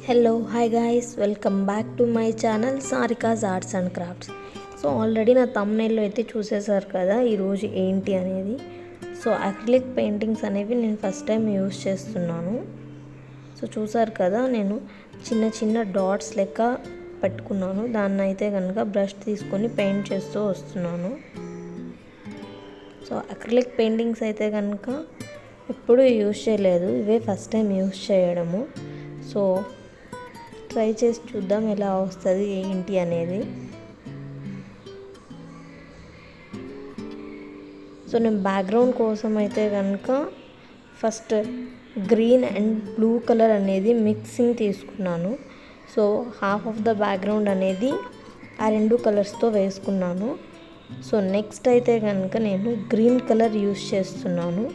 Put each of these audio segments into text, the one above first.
Hello hi guys, welcome back to my channel Sarika's arts and crafts. So already నా థంబ్నెయిల్లో అయితే చూసేసారు కదా ఈరోజు ఏంటి అనేది. సో అక్రిలిక్ పెయింటింగ్స్ అనేవి నేను ఫస్ట్ టైం యూస్ చేస్తున్నాను. సో చూసారు కదా, నేను చిన్న చిన్న డాట్స్ లెక్క పెట్టుకున్నాను. దాన్ని అయితే కనుక బ్రష్ తీసుకొని పెయింట్ చేస్తూ వస్తున్నాను. సో అక్రిలిక్ పెయింటింగ్స్ అయితే కనుక ఎప్పుడూ యూస్ చేయలేదు, ఇవే ఫస్ట్ టైం యూస్ చేయడము. సో ట్రై చేసి చూద్దాం ఎలా వస్తుంది ఏంటి అనేది. సో నేను బ్యాక్గ్రౌండ్ కోసం అయితే కనుక first green and blue colour అనేది మిక్సింగ్ తీసుకున్నాను. So half of the background అనేది ఆ రెండు కలర్స్తో వేసుకున్నాను. సో నెక్స్ట్ అయితే కనుక నేను గ్రీన్ కలర్ యూస్ చేస్తున్నాను.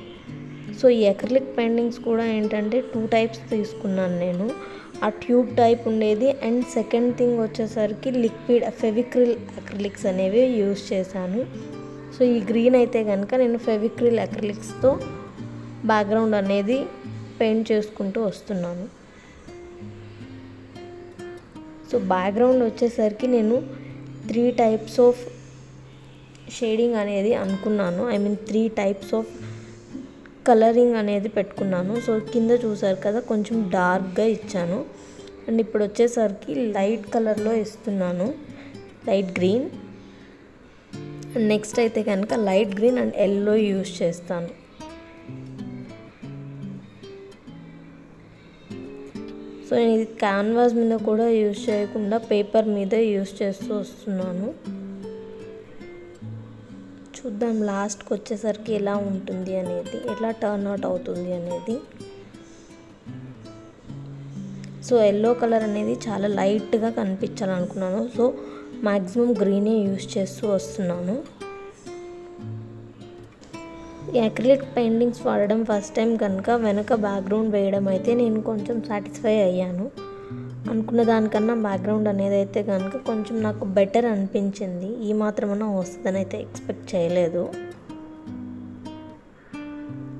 సో ఈ అక్రిలిక్ పెయింటింగ్స్ కూడా ఏంటంటే 2 టైప్స్ తీసుకున్నాను నేను. ఆ ట్యూబ్ టైప్ ఉండేది అండ్ సెకండ్ థింగ్ వచ్చేసరికి లిక్విడ్ ఫెవిక్రిల్ అక్రిలిక్స్ అనేవి యూస్ చేశాను. సో ఈ గ్రీన్ అయితే కనుక నేను ఫెవిక్రిల్ అక్రిలిక్స్తో బ్యాక్గ్రౌండ్ అనేది పెయింట్ చేసుకుంటూ వస్తున్నాను. సో బ్యాక్గ్రౌండ్ వచ్చేసరికి నేను 3 టైప్స్ ఆఫ్ షేడింగ్ అనేది అనుకున్నాను. 3 టైప్స్ ఆఫ్ కలరింగ్ అనేది పెట్టుకున్నాను. సో కింద చూసారు కదా, కొంచెం డార్క్గా ఇచ్చాను. అండ్ ఇప్పుడు వచ్చేసరికి లైట్ కలర్లో ఇస్తున్నాను, లైట్ గ్రీన్. అండ్ నెక్స్ట్ అయితే కనుక light green and yellow use చేస్తాను. సో నేను ఇది క్యాన్వాస్ మీద కూడా యూస్ చేయకుండా పేపర్ మీద యూస్ చేస్తూ వస్తున్నాను. చూద్దాం లాస్ట్కి వచ్చేసరికి ఎలా ఉంటుంది అనేది, ఎలా టర్న్ అవుట్ అవుతుంది అనేది. సో ఎల్లో కలర్ అనేది చాలా లైట్గా కనిపించాలనుకున్నాను. సో మ్యాక్సిమం గ్రీనే యూస్ చేస్తూ వస్తున్నాను. ఈ అక్రిలిక్ పెయింటింగ్స్ వాడడం ఫస్ట్ టైం కనుక వెనక బ్యాక్గ్రౌండ్ వేయడం అయితే నేను కొంచెం సాటిస్ఫై అయ్యాను. అనుకున్న దానికన్నా బ్యాక్గ్రౌండ్ అనేది అయితే కనుక కొంచెం నాకు బెటర్ అనిపించింది. ఈ మాత్రమన్నా వస్తుందని అయితే ఎక్స్పెక్ట్ చేయలేదు.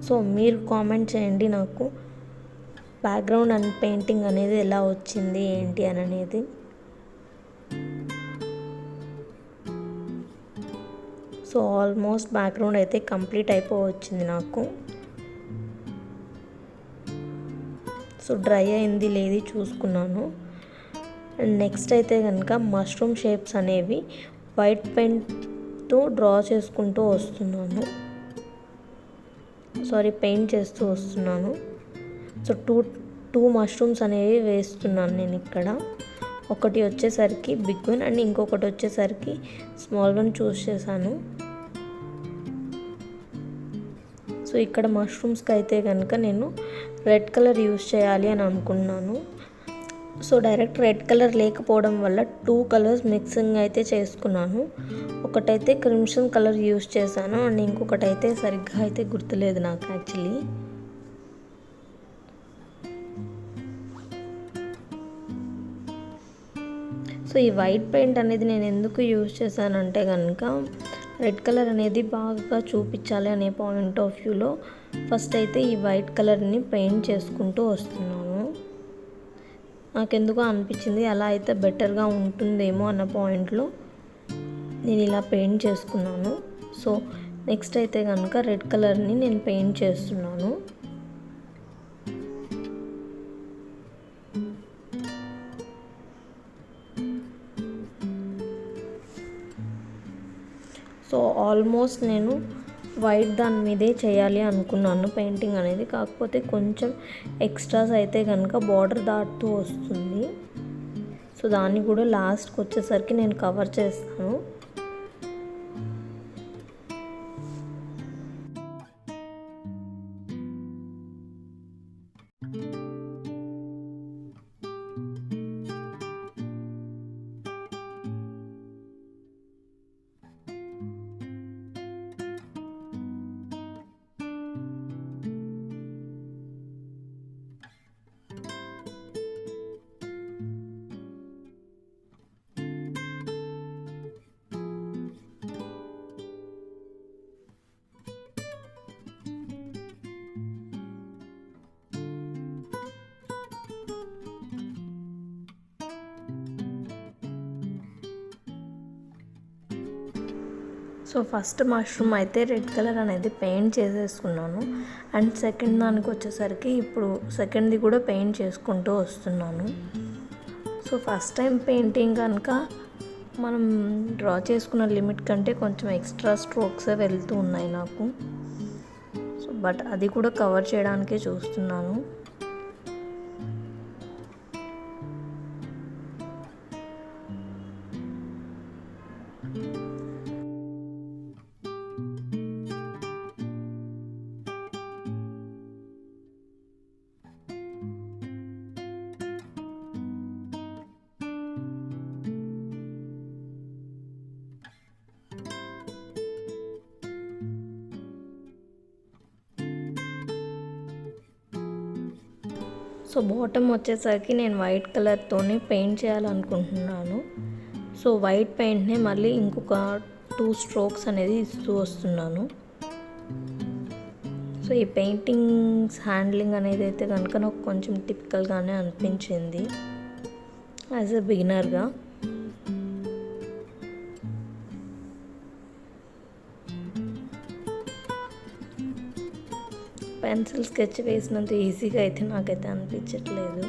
సో మీరు కామెంట్ చేయండి నాకు బ్యాక్గ్రౌండ్ అండ్ పెయింటింగ్ అనేది ఎలా వచ్చింది ఏంటి అని అనేది. సో ఆల్మోస్ట్ బ్యాక్గ్రౌండ్ అయితే కంప్లీట్ అయిపోవచ్చింది నాకు. సో డ్రై అయింది లేది చూసుకున్నాను. అండ్ నెక్స్ట్ అయితే కనుక మష్రూమ్ షేప్స్ అనేవి వైట్ పెయింట్తో డ్రా చేసుకుంటూ వస్తున్నాను. పెయింట్ చేస్తూ వస్తున్నాను. సో టూ మష్రూమ్స్ అనేవి వేస్తున్నాను నేను ఇక్కడ. ఒకటి వచ్చేసరికి బిగ్ వన్ అండ్ ఇంకొకటి వచ్చేసరికి స్మాల్ వన్ చూస్ చేశాను. సో ఇక్కడ మష్రూమ్స్కి అయితే కనుక నేను రెడ్ కలర్ యూస్ చేయాలి అని అనుకున్నాను. సో డైరెక్ట్ రెడ్ కలర్ లేకపోవడం వల్ల 2 కలర్స్ మిక్సింగ్ అయితే చేసుకున్నాను. ఒకటైతే క్రిమ్సన్ కలర్ యూస్ చేశాను అండ్ ఇంకొకటైతే సరిగ్గా అయితే గుర్తులేదు నాకు యాక్చువల్లీ. సో ఈ వైట్ పెయింట్ అనేది నేను ఎందుకు యూస్ చేశానంటే కనుక రెడ్ కలర్ అనేది బాగా చూపించాలి అనే పాయింట్ ఆఫ్ వ్యూలో ఫస్ట్ అయితే ఈ వైట్ కలర్ని పెయింట్ చేసుకుంటూ వస్తున్నాను. నాకెందుకో అనిపించింది అలా అయితే బెటర్గా ఉంటుందేమో అన్న పాయింట్లో నేను ఇలా పెయింట్ చేసుకున్నాను. సో నెక్స్ట్ అయితే కనుక రెడ్ కలర్ని నేను పెయింట్ చేస్తున్నాను. సో ఆల్మోస్ట్ నేను వైట్ దాని మీదే చేయాలి అనుకున్నాను పెయింటింగ్ అనేది. కాకపోతే కొంచెం ఎక్స్ట్రాస్ అయితే కనుక బార్డర్ దాటుతూ వస్తుంది. సో దాన్ని కూడా లాస్ట్కి వచ్చేసరికి నేను కవర్ చేస్తాను. సో ఫస్ట్ మష్రూమ్ అయితే రెడ్ కలర్ అనేది పెయింట్ చేసేసుకున్నాను. అండ్ సెకండ్ దానికి వచ్చేసరికి ఇప్పుడు సెకండ్ది కూడా పెయింట్ చేసుకుంటూ వస్తున్నాను. సో ఫస్ట్ టైం పెయింటింగ్ కనుక మనం డ్రా చేసుకున్న లిమిట్ కంటే కొంచెం ఎక్స్ట్రా స్ట్రోక్సే వెళ్తూ ఉన్నాయి నాకు. సో బట్ అది కూడా కవర్ చేయడానికే చూస్తున్నాను. సో బాటమ్ వచ్చేసరికి నేను వైట్ కలర్తోనే పెయింట్ చేయాలనుకుంటున్నాను. సో వైట్ పెయింట్నే మళ్ళీ ఇంకొక 2 స్ట్రోక్స్ అనేది ఇస్తూ వస్తున్నాను. సో ఈ పెయింటింగ్స్ హ్యాండ్లింగ్ అనేది అయితే కనుక నాకు కొంచెం టిపికల్గానే అనిపించింది యాజ్ ఎ బిగినర్గా. పెన్సిల్ స్కెచ్ వేసినంత ఈజీగా అయితే నాకైతే అనిపించట్లేదు.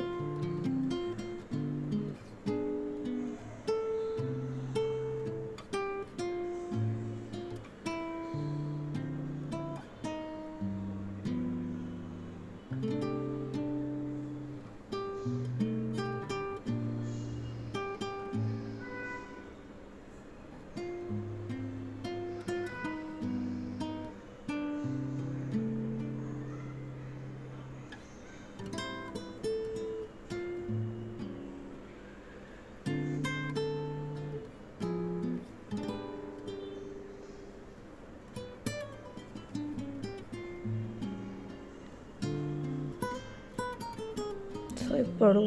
సో ఇప్పుడు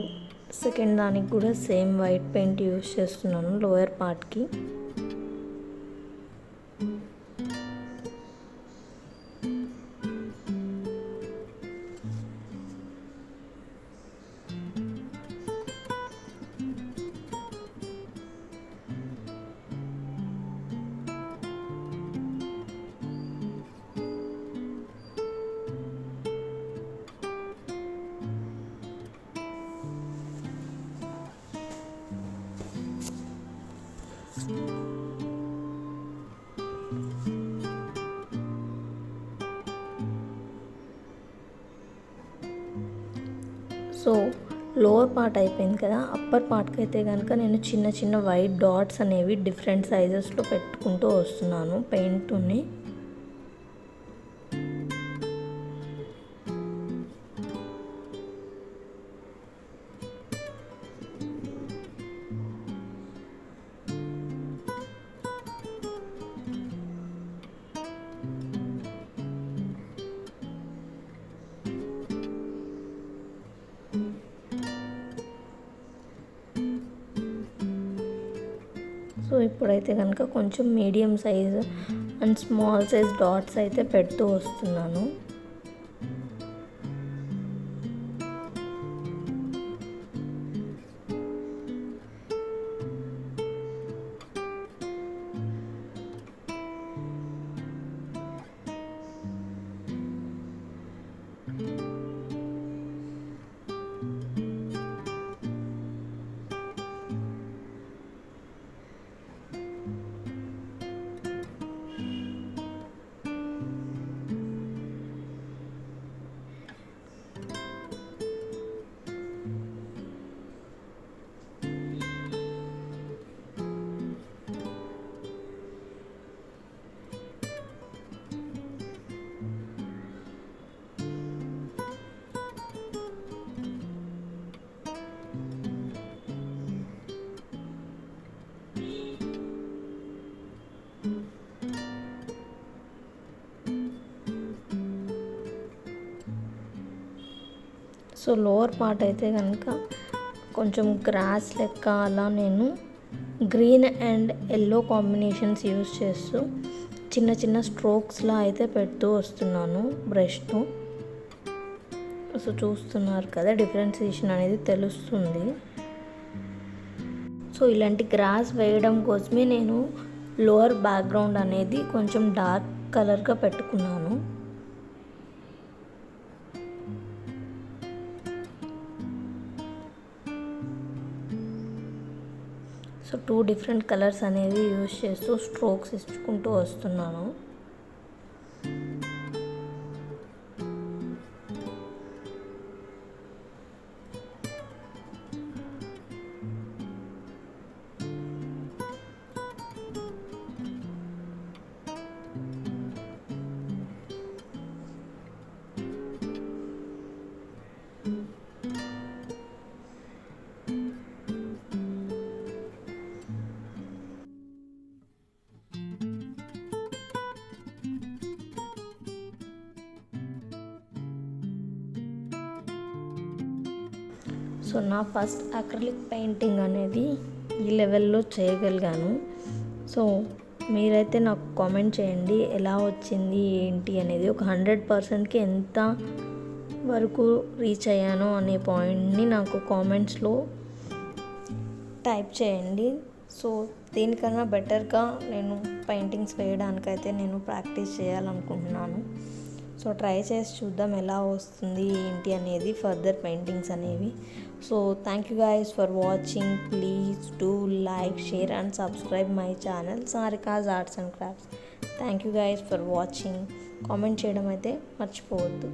సెకండ్ దానికి కూడా సేమ్ వైట్ పెయింట్ యూస్ చేస్తున్నాను లోయర్ పార్ట్కి. సో లోవర్ పార్ట్ అయిపోయింది కదా, అప్పర్ పార్ట్కి అయితే కనుక నేను చిన్న చిన్న వైట్ డాట్స్ అనేవి డిఫరెంట్ సైజెస్లో పెట్టుకుంటూ వస్తున్నాను పెయింట్ని. సో ఇప్పుడైతే కనుక కొంచెం medium size and small size dots అయితే పెడుతూ వస్తున్నాను. సో లోవర్ పార్ట్ అయితే కనుక కొంచెం గ్రాస్ లెక్క అలా నేను green and yellow combinations use చేస్తూ చిన్న చిన్న స్ట్రోక్స్లా అయితే పెడుతూ వస్తున్నాను బ్రష్తో. సో చూస్తున్నారు కదా, డిఫరెన్సియేషన్ అనేది తెలుస్తుంది. సో ఇలాంటి గ్రాస్ వేయడం కోసమే నేను లోవర్ బ్యాక్గ్రౌండ్ అనేది కొంచెం డార్క్ కలర్గా పెట్టుకున్నాను. సో 2 డిఫరెంట్ కలర్స్ అనేవి యూజ్ చేస్తూ స్ట్రోక్స్ ఇచ్చుకుంటూ వస్తున్నాను. సో నా ఫస్ట్ అక్రిలిక్ పెయింటింగ్ అనేది ఈ లెవెల్లో చేయగలిగాను. సో మీరైతే నాకు కామెంట్ చేయండి ఎలా వచ్చింది ఏంటి అనేది. ఒక 100%కి ఎంత వరకు రీచ్ అయ్యానో అనే పాయింట్ని నాకు కామెంట్స్లో టైప్ చేయండి. సో దీనికన్నా బెటర్గా నేను పెయింటింగ్స్ వేయడానికైతే నేను ప్రాక్టీస్ చేయాలనుకుంటున్నాను. సో ట్రై చేసి చూద్దాం ఎలా వస్తుంది ఏంటి అనేది ఫర్దర్ పెయింటింగ్స్ అనేవి. So thank you guys for watching. Please do like, share and subscribe my channel Sarika's arts and crafts. Thank you guys for watching. Comment చేయడం అయితే మర్చిపోవద్దు.